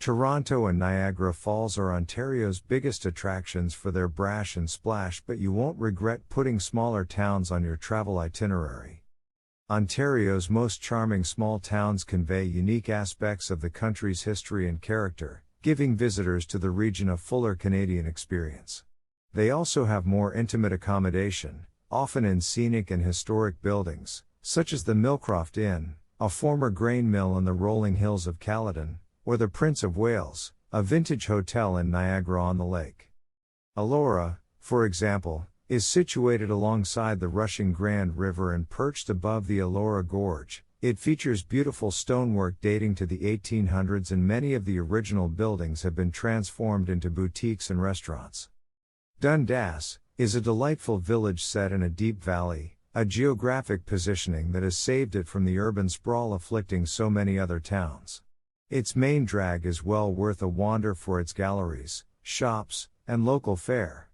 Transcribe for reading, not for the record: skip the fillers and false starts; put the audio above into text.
Toronto and Niagara Falls are Ontario's biggest attractions for their brash and splash, but you won't regret putting smaller towns on your travel itinerary. Ontario's most charming small towns convey unique aspects of the country's history and character, giving visitors to the region a fuller Canadian experience. They also have more intimate accommodation, often in scenic and historic buildings, such as the Millcroft Inn, a former grain mill in the rolling hills of Caledon, or the Prince of Wales, a vintage hotel in Niagara-on-the-Lake. Elora, for example, is situated alongside the rushing Grand River and perched above the Elora Gorge. It features beautiful stonework dating to the 1800s, and many of the original buildings have been transformed into boutiques and restaurants. Dundas is a delightful village set in a deep valley, a geographic positioning that has saved it from the urban sprawl afflicting so many other towns. Its main drag is well worth a wander for its galleries, shops, and local fare.